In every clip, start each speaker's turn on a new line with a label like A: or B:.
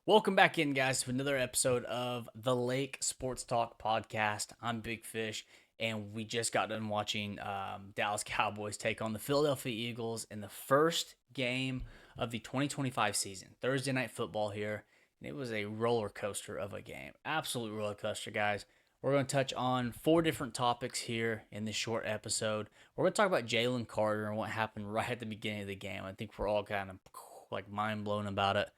A: Welcome back in, guys, to another episode of the Lake Sports Talk podcast. I'm BigFish, and we just got done watching Dallas Cowboys take on the Philadelphia Eagles in the first game of the 2025 season. Thursday night football here, and it was a roller coaster of a game. Absolute roller coaster, guys. We're going to touch on 4 different topics here in this short episode. We're going to talk about Jalen Carter and what happened right at the beginning of the game. I think we're all kind of like mind blown about it.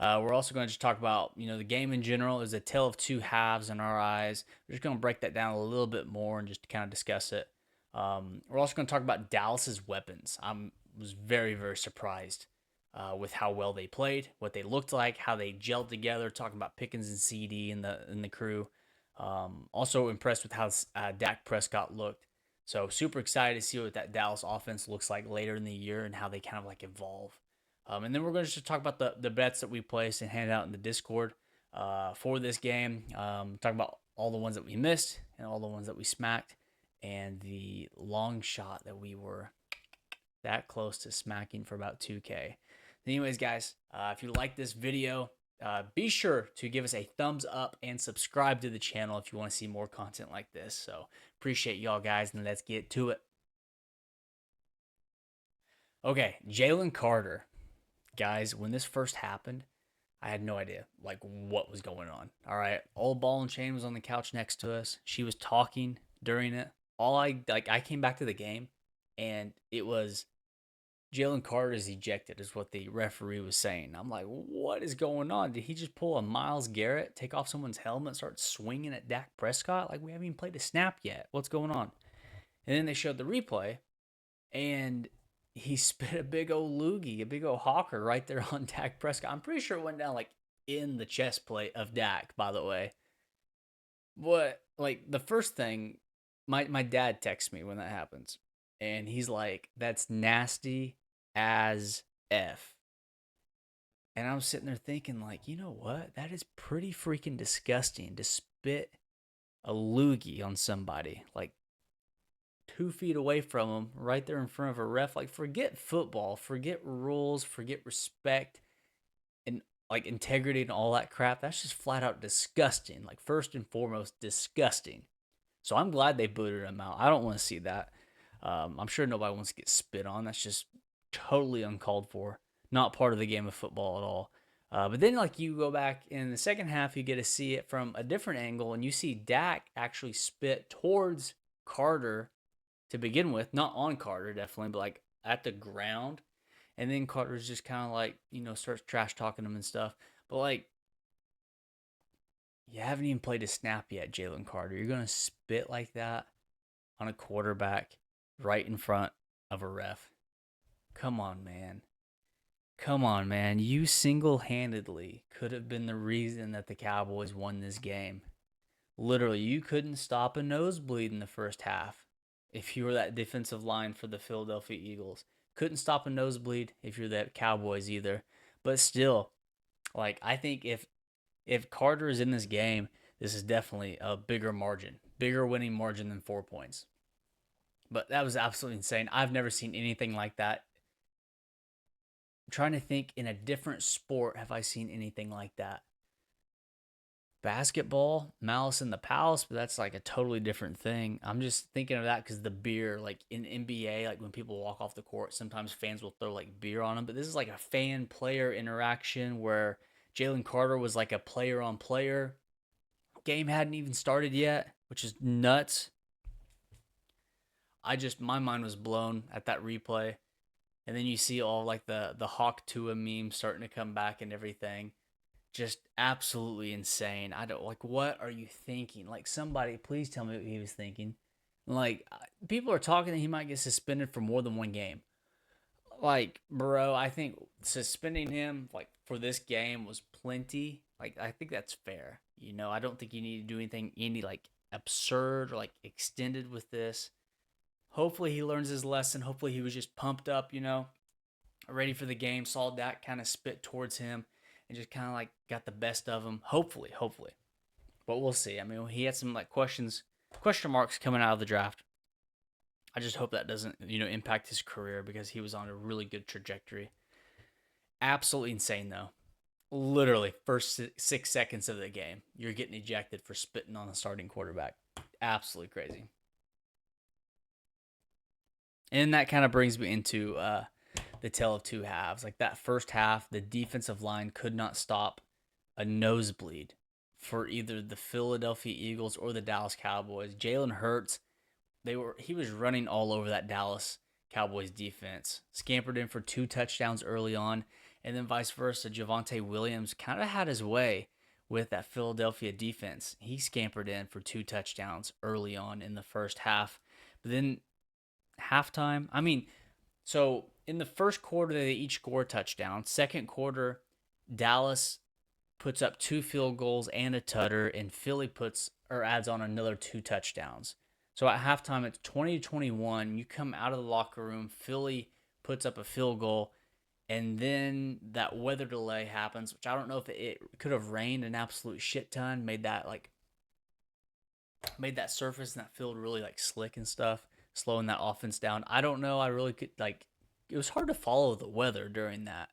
A: We're also going to just talk about, the game in general is a tale of two halves in our eyes. We're just going to break that down a little bit more and just kind of discuss it. We're also going to talk about Dallas's weapons. I was very, very surprised with how well they played, what they looked like, how they gelled together. Talking about Pickens and CD and the crew. Also impressed with how Dak Prescott looked. So super excited to see what that Dallas offense looks like later in the year and how they kind of like evolve. And then we're going to just talk about the bets that we placed and hand out in the Discord for this game. Talk about all the ones that we missed and all the ones that we smacked, and the long shot that we were that close to smacking for about 2K. Anyways, guys, if you like this video, be sure to give us a thumbs up and subscribe to the channel if you want to see more content like this. So appreciate y'all, guys, and let's get to it. Okay, Jalen Carter. Guys, when this first happened, I had no idea like what was going on. All right, old ball and chain was on the couch next to us. She was talking during it. I came back to the game, and it was Jalen Carter is ejected, is what the referee was saying. I'm like, what is going on? Did he just pull a Myles Garrett, take off someone's helmet, start swinging at Dak Prescott? Like, we haven't even played a snap yet. What's going on? And then they showed the replay, and he spit a big old loogie, a big old hawker right there on Dak Prescott. I'm pretty sure it went down like in the chest plate of Dak, by the way. But like the first thing, my dad texts me when that happens, and he's like, "That's nasty as f." And I'm sitting there thinking, like, you know what? That is pretty freaking disgusting to spit a loogie on somebody. Like 2 feet away from him, right there in front of a ref. Like, forget football, forget rules, forget respect, and like integrity and all that crap. That's just flat out disgusting. Like, first and foremost, disgusting. So I'm glad they booted him out. I don't want to see that. I'm sure nobody wants to get spit on. That's just totally uncalled for. Not part of the game of football at all. But then, like, you go back in the second half, you get to see it from a different angle, and you see Dak actually spit towards Carter to begin with, not on Carter, definitely, but like at the ground. And then Carter's just kind of like, starts trash talking him and stuff. But like, you haven't even played a snap yet, Jalen Carter. You're going to spit like that on a quarterback right in front of a ref. Come on, man. Come on, man. You single handedly could have been the reason that the Cowboys won this game. Literally, you couldn't stop a nosebleed in the first half if you were that defensive line for the Philadelphia Eagles. Couldn't stop a nosebleed if you're that Cowboys either. But still, like, I think if Carter is in this game, this is definitely a bigger margin, bigger winning margin than 4 points. But that was absolutely insane. I've never seen anything like that. I'm trying to think, in a different sport, have I seen anything like that? Basketball, Malice in the Palace, but that's like a totally different thing. I'm just thinking of that because the beer, like in NBA, like when people walk off the court, sometimes fans will throw like beer on them. But this is like a fan player interaction where Jalen Carter was like a player on player. Game hadn't even started yet, which is nuts. My mind was blown at that replay. And then you see all like the Hawk Tua meme starting to come back and everything. Just absolutely insane. I don't like, what are you thinking? Like, somebody please tell me what he was thinking. Like, people are talking that he might get suspended for more than one game. Like, bro, I think suspending him like for this game was plenty. Like, I think that's fair. I don't think you need to do anything any like absurd or like extended with this. Hopefully he learns his lesson. Hopefully he was just pumped up, ready for the game. Saw that kind of spit towards him and just kind of like got the best of him. Hopefully. But we'll see. I mean, he had some like question marks coming out of the draft. I just hope that doesn't, impact his career because he was on a really good trajectory. Absolutely insane though. Literally, first 6 seconds of the game, you're getting ejected for spitting on the starting quarterback. Absolutely crazy. And that kind of brings me into the tale of two halves. Like that first half, the defensive line could not stop a nosebleed for either the Philadelphia Eagles or the Dallas Cowboys. Jalen Hurts, he was running all over that Dallas Cowboys defense. Scampered in for 2 touchdowns early on, and then vice versa. Javonte Williams kind of had his way with that Philadelphia defense. He scampered in for 2 touchdowns early on in the first half. But then halftime, so in the first quarter they each score a touchdown. Second quarter, Dallas puts up 2 field goals and a tutter, and Philly puts or adds on another 2 touchdowns. So at halftime, it's 20-21. You come out of the locker room, Philly puts up a field goal, and then that weather delay happens, which I don't know if it could have rained an absolute shit ton, made that surface and that field really like slick and stuff, slowing that offense down. I don't know. I really could like it was hard to follow the weather during that.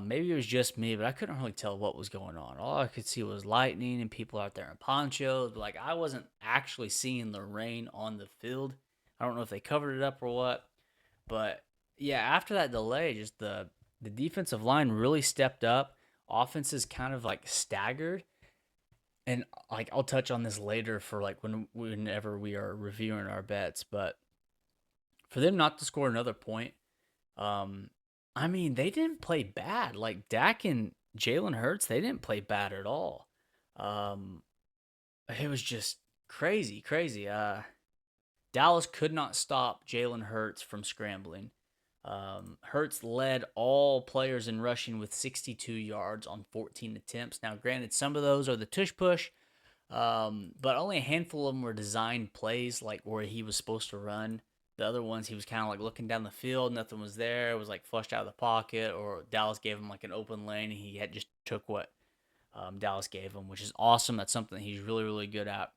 A: Maybe it was just me, but I couldn't really tell what was going on. All I could see was lightning and people out there in ponchos. But like I wasn't actually seeing the rain on the field. I don't know if they covered it up or what. But yeah, after that delay, just the defensive line really stepped up. Offenses kind of like staggered, and like I'll touch on this later for like whenever we are reviewing our bets. But for them not to score another point, um, they didn't play bad. Like Dak and Jalen Hurts, they didn't play bad at all. Um, it was just crazy, crazy. Dallas could not stop Jalen Hurts from scrambling. Hurts led all players in rushing with 62 yards on 14 attempts. Now, granted, some of those are the tush push, but only a handful of them were designed plays, like where he was supposed to run. The other ones, he was kind of like looking down the field, nothing was there. It was like flushed out of the pocket, or Dallas gave him like an open lane, and he had just took what Dallas gave him, which is awesome. That's something he's really, really good at.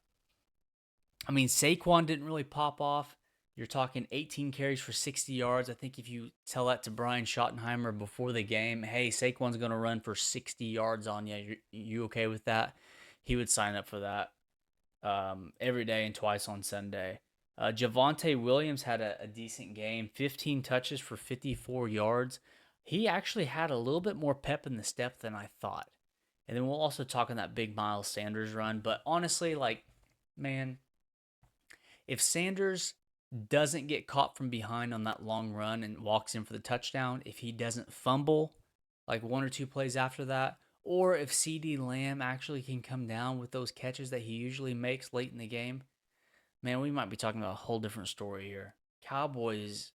A: Saquon didn't really pop off. You're talking 18 carries for 60 yards. I think if you tell that to Brian Schottenheimer before the game, hey, Saquon's going to run for 60 yards on you. You okay with that? He would sign up for that every day and twice on Sunday. Javonte Williams had a decent game, 15 touches for 54 yards. He actually had a little bit more pep in the step than I thought. And then we'll also talk on that big Miles Sanders run. But honestly, like, man, if Sanders doesn't get caught from behind on that long run and walks in for the touchdown, if he doesn't fumble like one or two plays after that, or if CD Lamb actually can come down with those catches that he usually makes late in the game, man, we might be talking about a whole different story here. Cowboys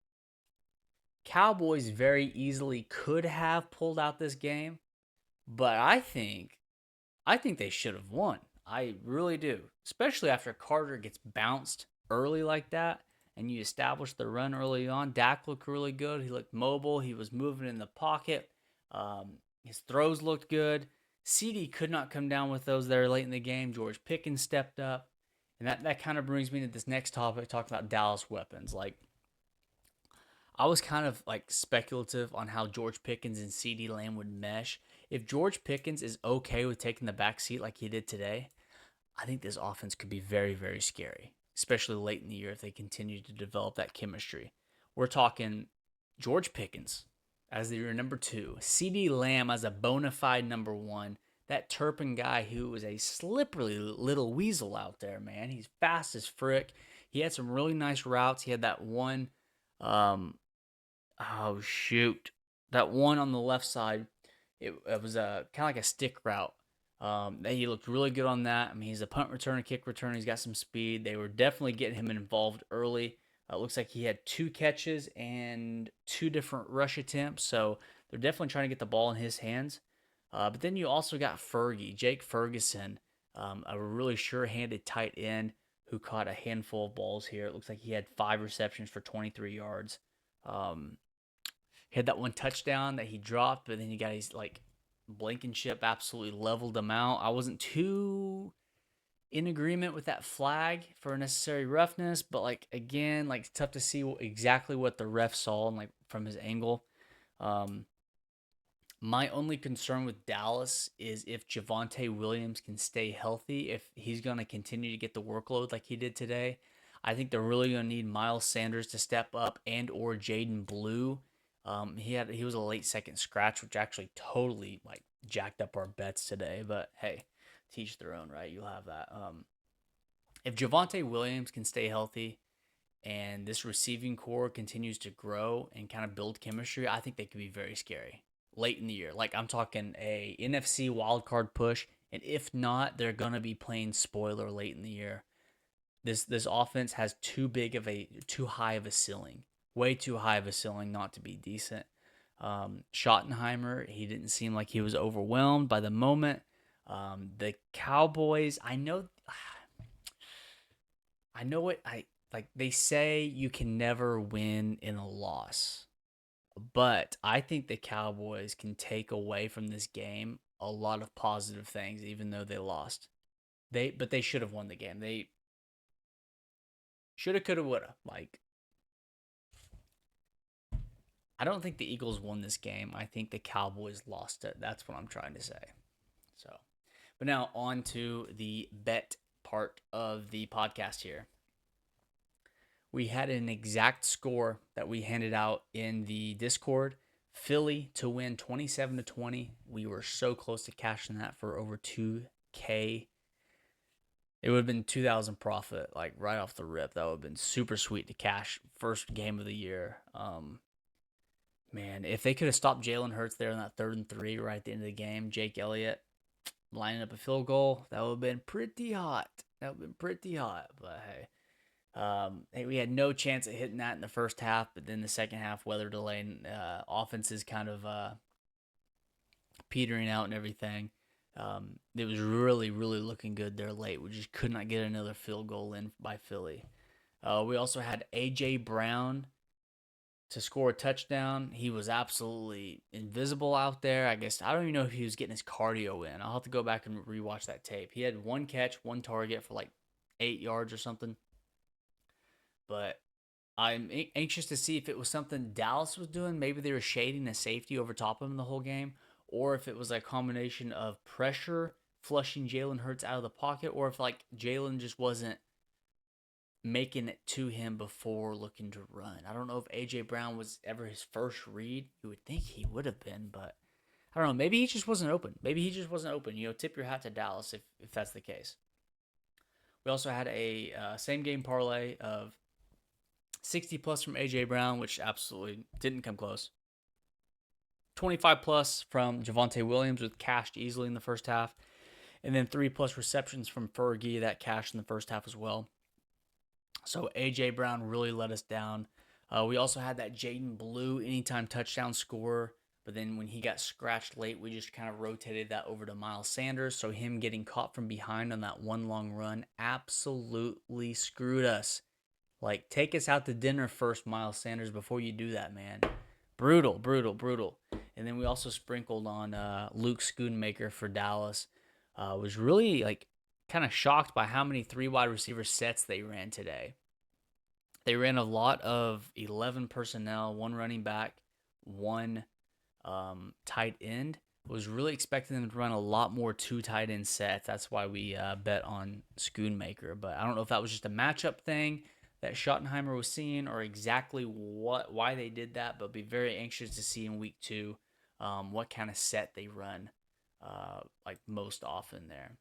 A: very easily could have pulled out this game, but I think they should have won. I really do. Especially after Carter gets bounced early like that and you establish the run early on. Dak looked really good. He looked mobile. He was moving in the pocket. His throws looked good. CD could not come down with those there late in the game. George Pickens stepped up. And that kind of brings me to this next topic, talking about Dallas weapons. Like, I was kind of like speculative on how George Pickens and CD Lamb would mesh. If George Pickens is okay with taking the back seat like he did today, I think this offense could be very, very scary, especially late in the year if they continue to develop that chemistry. We're talking George Pickens as your number two, CD Lamb as a bona fide number one. That Turpin guy who was a slippery little weasel out there, man. He's fast as frick. He had some really nice routes. He had that one, oh shoot, that one on the left side. It was a kind of like a stick route. He looked really good on that. He's a punt returner, kick returner. He's got some speed. They were definitely getting him involved early. Looks like he had 2 catches and 2 different rush attempts. So they're definitely trying to get the ball in his hands. But then you also got Jake Ferguson, a really sure-handed tight end who caught a handful of balls here. It looks like he had 5 receptions for 23 yards. He had that one touchdown that he dropped, but then he got his like Blankenship absolutely leveled him out. I wasn't too in agreement with that flag for unnecessary roughness, but like again, like it's tough to see exactly what the ref saw and like from his angle. My only concern with Dallas is if Javonte Williams can stay healthy, if he's going to continue to get the workload like he did today. I think they're really going to need Miles Sanders to step up and or Jaden Blue. He was a late second scratch, which actually totally like jacked up our bets today. But hey, teach their own, right? You'll have that. If Javonte Williams can stay healthy and this receiving core continues to grow and kind of build chemistry, I think they could be very scary late in the year. Like I'm talking a NFC wildcard push, and if not, they're gonna be playing spoiler late in the year. This offense has too high of a ceiling, way too high of a ceiling not to be decent. Schottenheimer, he didn't seem like he was overwhelmed by the moment. The Cowboys, I know what I like. They say you can never win in a loss, but I think the Cowboys can take away from this game a lot of positive things, even though they lost. But they should have won the game. They shoulda, coulda, woulda. Like I don't think the Eagles won this game. I think the Cowboys lost it. That's what I'm trying to say. So, but now on to the bet part of the podcast here. We had an exact score that we handed out in the Discord. Philly to win 27-20. We were so close to cashing that for over 2K. It would have been 2,000 profit, like right off the rip. That would have been super sweet to cash first game of the year. Man, if they could have stopped Jalen Hurts there in that 3rd and 3 right at the end of the game, Jake Elliott lining up a field goal, that would have been pretty hot. But hey, we had no chance of hitting that in the first half, but then the second half, weather delay and offenses kind of petering out and everything. It was really, really looking good there late. We just could not get another field goal in by Philly. We also had A.J. Brown to score a touchdown. He was absolutely invisible out there. I guess I don't even know if he was getting his cardio in. I'll have to go back and rewatch that tape. He had one catch, one target for like 8 yards or something. But I'm anxious to see if it was something Dallas was doing. Maybe they were shading a safety over top of him the whole game, or if it was a combination of pressure flushing Jalen Hurts out of the pocket, or if like Jalen just wasn't making it to him before looking to run. I don't know if A.J. Brown was ever his first read. You would think he would have been, but I don't know. Maybe he just wasn't open. Tip your hat to Dallas if that's the case. We also had a same game parlay of 60 plus from A.J. Brown, which absolutely didn't come close. 25 plus from Javonte Williams, with cashed easily in the first half. And then 3 plus receptions from Fergie that cashed in the first half as well. So A.J. Brown really let us down. We also had that Jaden Blue anytime touchdown scorer, but then when he got scratched late, we just kind of rotated that over to Miles Sanders. So him getting caught from behind on that one long run absolutely screwed us. Like, take us out to dinner first, Miles Sanders, before you do that, man. Brutal. And then we also sprinkled on Luke Schoonmaker for Dallas. Was really like kind of shocked by how many 3 wide receiver sets they ran today. They ran a lot of 11 personnel, 1 running back, 1 tight end. Was really expecting them to run a lot more 2 tight end sets. That's why we bet on Schoonmaker. But I don't know if that was just a matchup thing that Schottenheimer was seeing, or exactly why they did that. But be very anxious to see in week 2 what kind of set they run like most often there.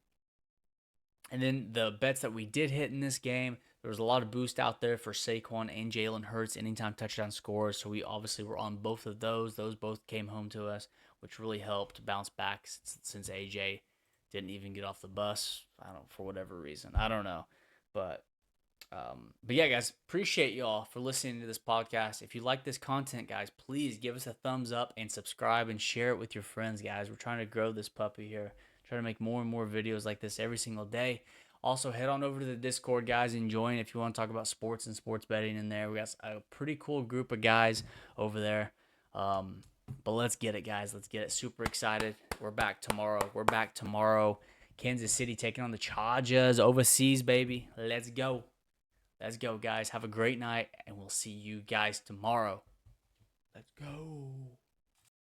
A: And then the bets that we did hit in this game, there was a lot of boost out there for Saquon and Jalen Hurts anytime touchdown scores. So we obviously were on both of those. Those both came home to us, which really helped bounce back since AJ didn't even get off the bus. I don't know, for whatever reason. I don't know. But yeah, guys, appreciate y'all for listening to this podcast. If you like this content, guys, please give us a thumbs up and subscribe and share it with your friends, guys. We're trying to grow this puppy here. Try to make more and more videos like this every single day. Also, head on over to the Discord, guys, and join if you want to talk about sports and sports betting in there. We got a pretty cool group of guys over there. But let's get it, guys. Let's get it. Super excited. We're back tomorrow. Kansas City taking on the Chargers overseas, baby. Let's go. Let's go, guys. Have a great night, and we'll see you guys tomorrow. Let's go.